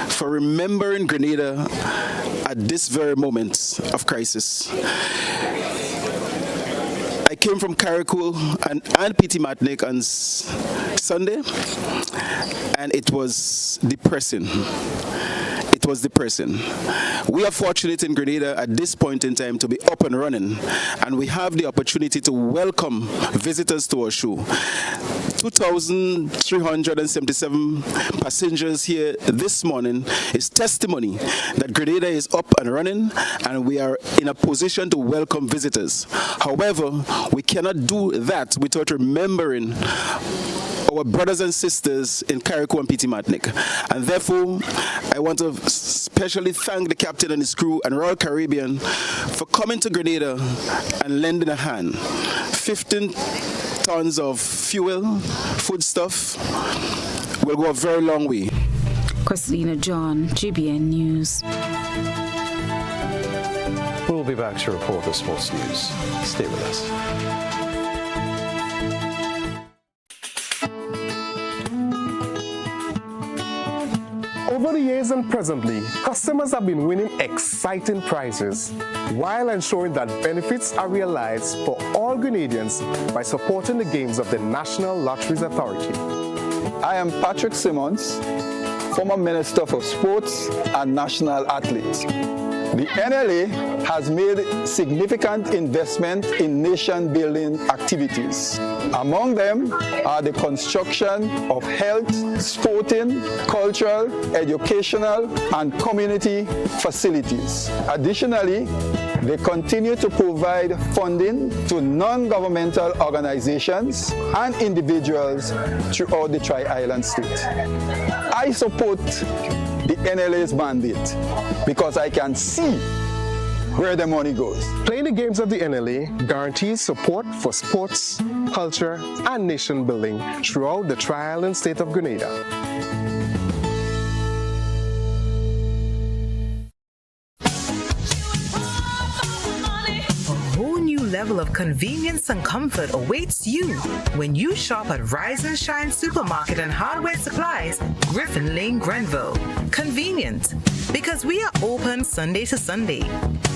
for remembering Grenada at this very moment of crisis. I came from Carriacou and Petit Martinique on Sunday, and it was depressing. it was depressing. We are fortunate in Grenada at this point in time to be up and running, and we have the opportunity to welcome visitors to our show. 2,377 passengers here this morning is testimony that Grenada is up and running, and we are in a position to welcome visitors. However, we cannot do that without remembering our brothers and sisters in Carriacou and Petit Martinique. And therefore, I want to especially thank the captain and his crew and Royal Caribbean for coming to Grenada and lending a hand. 15 tons of fuel, foodstuff will go a very long way. Christina John, GBN News. We'll be back to report the sports news. Stay with us. Over the years and presently, customers have been winning exciting prizes while ensuring that benefits are realized for all Grenadians by supporting the games of the National Lotteries Authority. I am Patrick Simmons, former Minister for Sports and National Athlete. The NLA has made significant investment in nation-building activities. Among them are the construction of health, sporting, cultural, educational, and community facilities. Additionally, they continue to provide funding to non-governmental organizations and individuals throughout the Tri-Island state. I support the NLA's mandate because I can see where the money goes. Playing the games of the NLA guarantees support for sports, culture, and nation building throughout the Tri-Island state of Grenada. Level of convenience and comfort awaits you when you shop at Rise and Shine Supermarket and Hardware Supplies, Griffin Lane, Grenville. Convenient, because we are open Sunday to Sunday.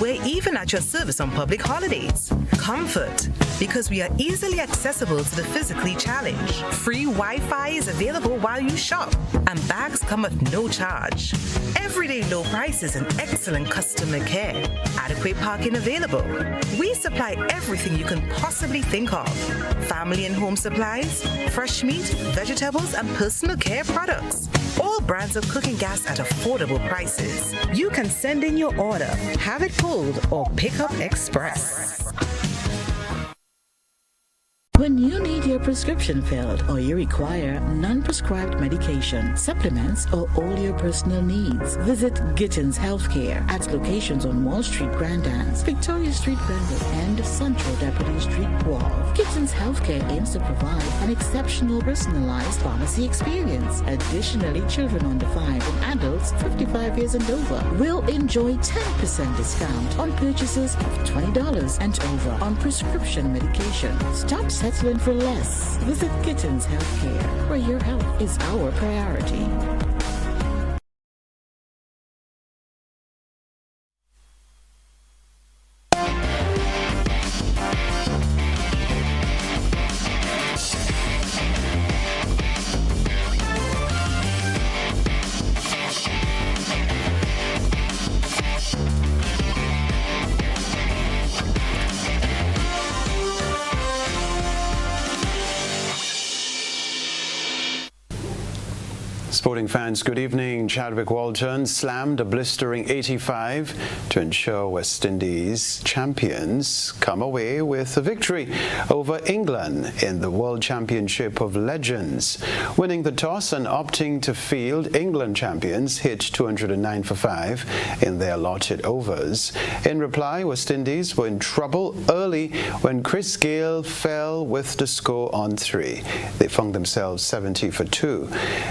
We're even at your service on public holidays. Comfort, because we are easily accessible to the physically challenged. Free Wi-Fi is available while you shop, and bags come at no charge. Everyday low prices and excellent customer care. Adequate parking available. We supply everything you can possibly think of. Family and home supplies, fresh meat, vegetables, and personal care products. All brands of cooking gas at affordable prices. You can send in your order, have it pulled, or pick up express. When you need your prescription filled or you require non-prescribed medication, supplements, or all your personal needs, visit Gittins Healthcare at locations on Wall Street, Grandans, Victoria Street, Grenville, and Central Deputy Street, Wharf. Gittins Healthcare aims to provide an exceptional personalized pharmacy experience. Additionally, children under 5 and adults 55 years and over will enjoy 10% discount on purchases of $20 and over on prescription medication. Stop settling for less. Visit Gittins Healthcare, where your health is our priority. Sporting fans, good evening. Chadwick Walton slammed a blistering 85 to ensure West Indies champions come away with a victory over England in the World Championship of Legends. Winning the toss and opting to field, England champions hit 209 for 5 in their allotted overs. In reply, West Indies were in trouble early when Chris Gayle fell with the score on 3. They found themselves 70 for 2.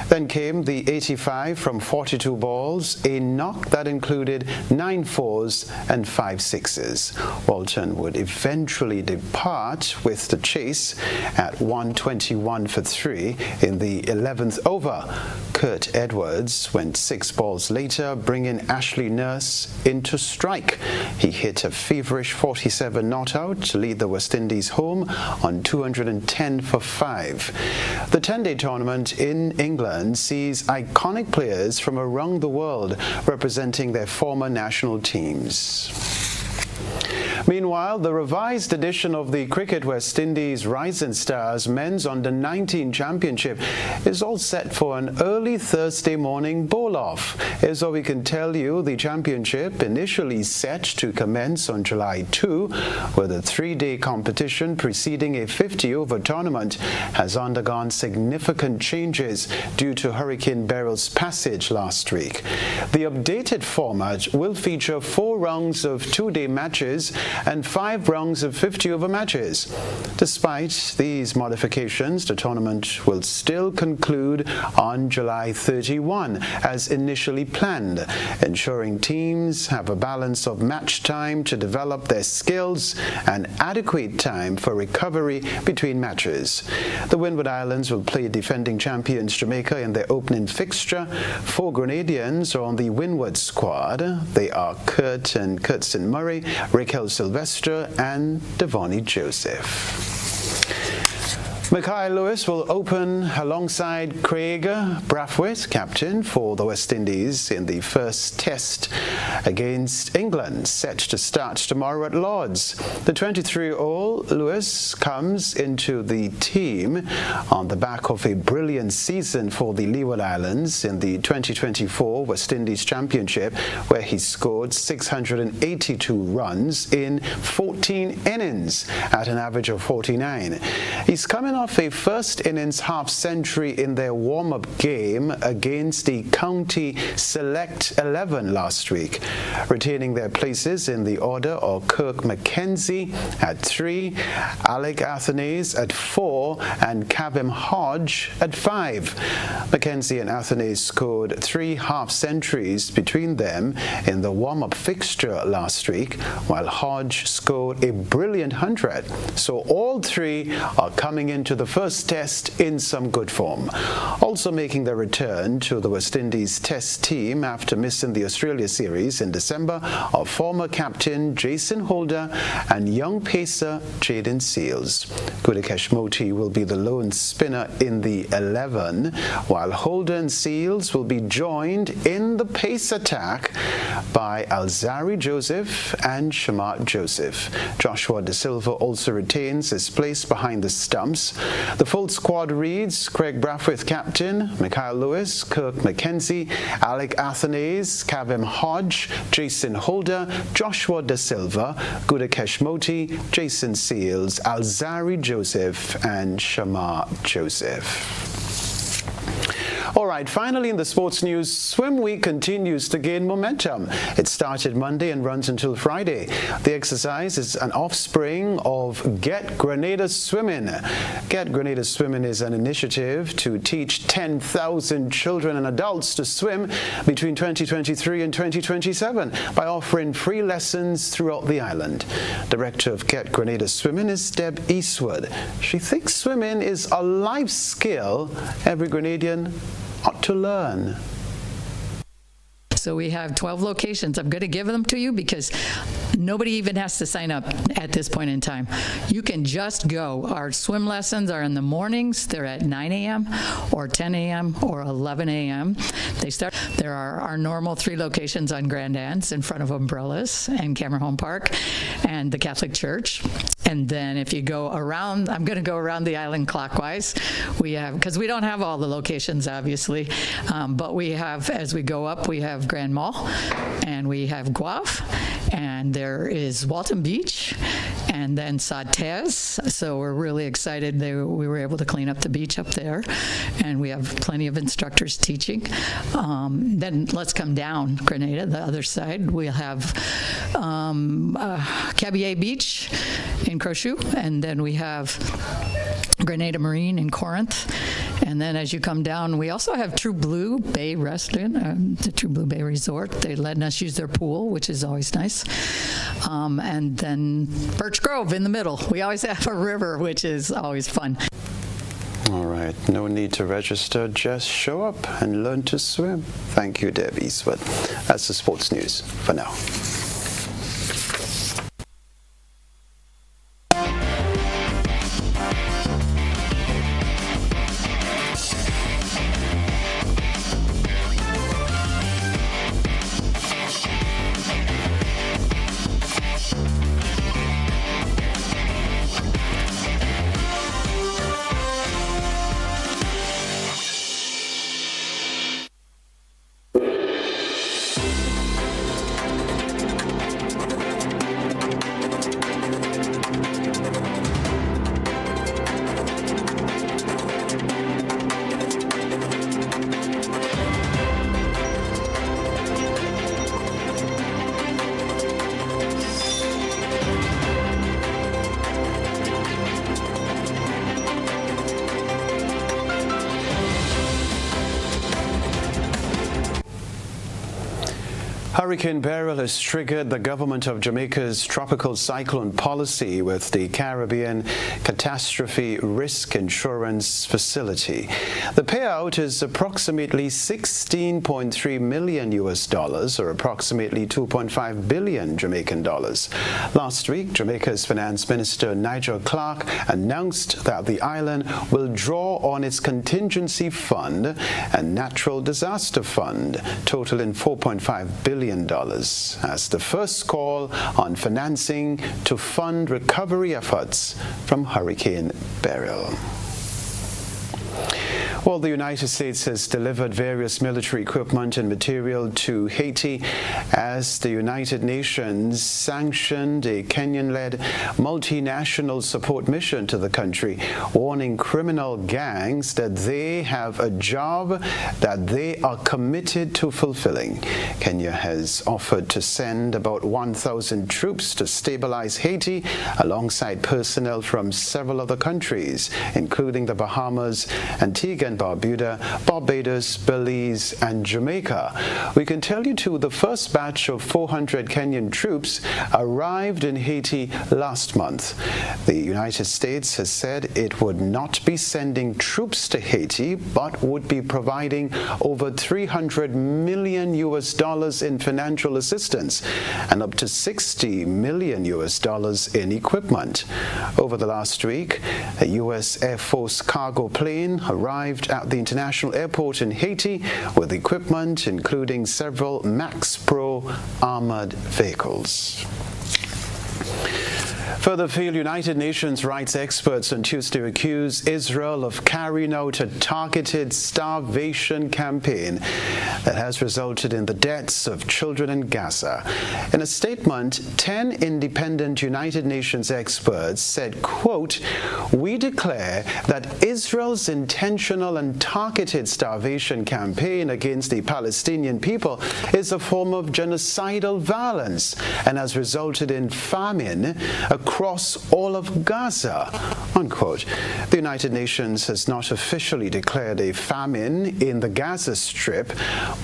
Then came the 85 from 42 balls, a knock that included 9 fours and 5 sixes. Walton would eventually depart with the chase at 121 for 3 in the 11th over. Kurt Edwards went 6 balls later, bringing Ashley Nurse into strike. He hit a feverish 47 not out to lead the West Indies home on 210 for 5. The 10-day tournament in England sees these iconic players from around the world representing their former national teams. Meanwhile, the revised edition of the Cricket West Indies Rising Stars Men's Under-19 Championship is all set for an early Thursday morning bowl-off. Here's what we can tell you. The championship, initially set to commence on July 2, with a 3-day competition preceding a 50-over tournament, has undergone significant changes due to Hurricane Beryl's passage last week. The updated format will feature 4 rounds of 2-day matches and 5 rounds of 50-over matches. Despite these modifications, the tournament will still conclude on July 31 as initially planned, ensuring teams have a balance of match time to develop their skills and adequate time for recovery between matches. The Windward Islands will play defending champions Jamaica in their opening fixture. 4 Grenadians are on the Windward squad. They are Kurt and Kurtzon Murray, Raquel Sylvester and Devonnie Joseph. Mikhail Lewis will open alongside Craig Brathwaite, captain for the West Indies, in the first test against England, set to start tomorrow at Lord's. The 23-year-old Lewis comes into the team on the back of a brilliant season for the Leeward Islands in the 2024 West Indies Championship, where he scored 682 runs in 14 innings at an average of 49. He's coming off a first innings half-century in their warm-up game against the County Select 11 last week. Retaining their places in the order are Kirk McKenzie at 3, Alec Athanase at 4, and Kavem Hodge at 5. McKenzie and Athanase scored 3 half-centuries between them in the warm-up fixture last week, while Hodge scored a brilliant 100. So all 3 are coming into the first test in some good form. Also making their return to the West Indies Test team after missing the Australia series in December are former captain Jason Holder and young pacer Jaden Seals. Gudakesh Moti will be the lone spinner in the 11, while Holder and Seals will be joined in the pace attack by Alzari Joseph and Shamat Joseph. Joshua De Silva also retains his place behind the stumps. The full squad reads: Craig Brathwaite captain, Mikhail Lewis, Kirk McKenzie, Alec Athanase, Kavem Hodge, Jason Holder, Joshua De Silva, Gudakesh Moti, Jason Seals, Alzari Joseph and Shamar Joseph. All right, finally in the sports news, Swim Week continues to gain momentum. It started Monday and runs until Friday. The exercise is an offspring of Get Grenada Swimming. Get Grenada Swimming is an initiative to teach 10,000 children and adults to swim between 2023 and 2027 by offering free lessons throughout the island. Director of Get Grenada Swimming is Deb Eastwood. She thinks swimming is a life skill every Grenadian ought to learn. So we have 12 locations. I'm going to give them to you because nobody even has to sign up at this point in time. You can just go. Our swim lessons are in the mornings. They're at 9 a.m. or 10 a.m. or 11 a.m. There are our normal 3 locations on Grand Anse in front of Umbrellas and Cameron Park and the Catholic Church. And then if you go around, I'm going to go around the island clockwise. We have, because we don't have all the locations, obviously, but we have, as we go up, we have Grand Mall, and we have Guave, and there is Walton Beach, and then Sautez. So we're really excited. We were able to clean up the beach up there, and we have plenty of instructors teaching. Then let's come down Grenada, the other side. We'll have Cabier Beach in Crochet, and then we have Grenada Marine in Corinth. And then as you come down, we also have True Blue Bay Restaurant, the True Blue Bay Resort. They let us use their pool, which is always nice. And then Birch Grove in the middle. We always have a river, which is always fun. All right, no need to register, just show up and learn to swim. Thank you, Deb Eastwood. That's the sports news for now. Hurricane Beryl has triggered the government of Jamaica's tropical cyclone policy with the Caribbean Catastrophe Risk Insurance Facility. The payout is approximately $16.3 million or approximately 2.5 billion Jamaican dollars. Last week, Jamaica's Finance Minister Nigel Clarke announced that the island will draw on its contingency fund and natural disaster fund, totaling $4.5 billion as the first call on financing to fund recovery efforts from Hurricane Beryl. Well, the United States has delivered various military equipment and material to Haiti as the United Nations sanctioned a Kenyan-led multinational support mission to the country, warning criminal gangs that they have a job that they are committed to fulfilling. Kenya has offered to send about 1,000 troops to stabilize Haiti alongside personnel from several other countries, including the Bahamas, Antigua and Barbuda, Barbados, Belize, and Jamaica. We can tell you too, the first batch of 400 Kenyan troops arrived in Haiti last month. The United States has said it would not be sending troops to Haiti, but would be providing over $300 million in financial assistance and up to $60 million in equipment. Over the last week, a U.S. Air Force cargo plane arrived at the international airport in Haiti with equipment including several Max Pro armored vehicles. Further afield, United Nations rights experts on Tuesday accused Israel of carrying out a targeted starvation campaign that has resulted in the deaths of children in Gaza. In a statement, 10 independent United Nations experts said, quote, "We declare that Israel's intentional and targeted starvation campaign against the Palestinian people is a form of genocidal violence and has resulted in famine across all of Gaza," unquote. The United Nations has not officially declared a famine in the Gaza Strip,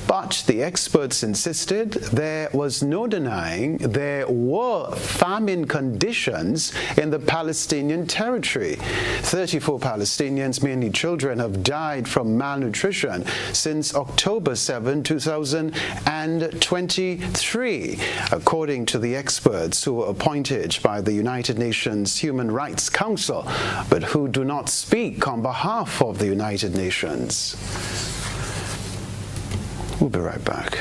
but the experts insisted there was no denying there were famine conditions in the Palestinian territory. 34 Palestinians, mainly children, have died from malnutrition since October 7, 2023, according to the experts who were appointed by the United Nations Human Rights Council, but who do not speak on behalf of the United Nations. We'll be right back.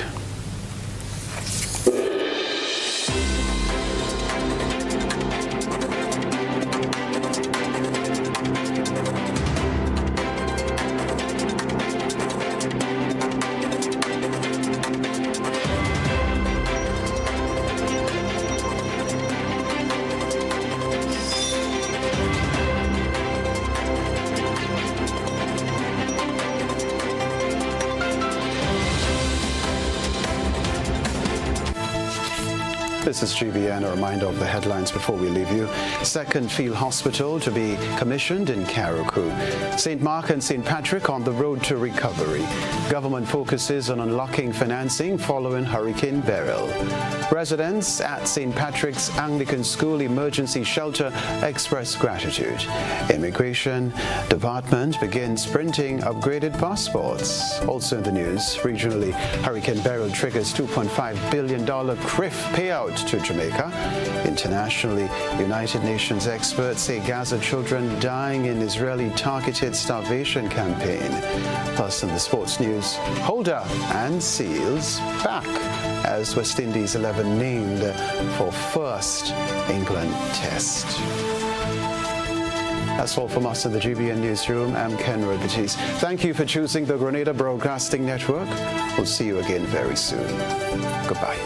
This is GBN, a reminder of the headlines before we leave you. Second field hospital to be commissioned in Karakou. St. Mark and St. Patrick on the road to recovery. Government focuses on unlocking financing following Hurricane Beryl. Residents at St. Patrick's Anglican School Emergency Shelter express gratitude. Immigration Department begins printing upgraded passports. Also in the news, regionally, Hurricane Beryl triggers $2.5 billion CRIF payout to Jamaica. Internationally, United Nations experts say Gaza children dying in Israeli targeted starvation campaign. Plus in the sports news, Holder and Seals back as West Indies 11 named for first England test. That's all from us in the GBN newsroom. I'm Kenroy, Baptiste. Thank you for choosing the Grenada Broadcasting Network. We'll see you again very soon. Goodbye.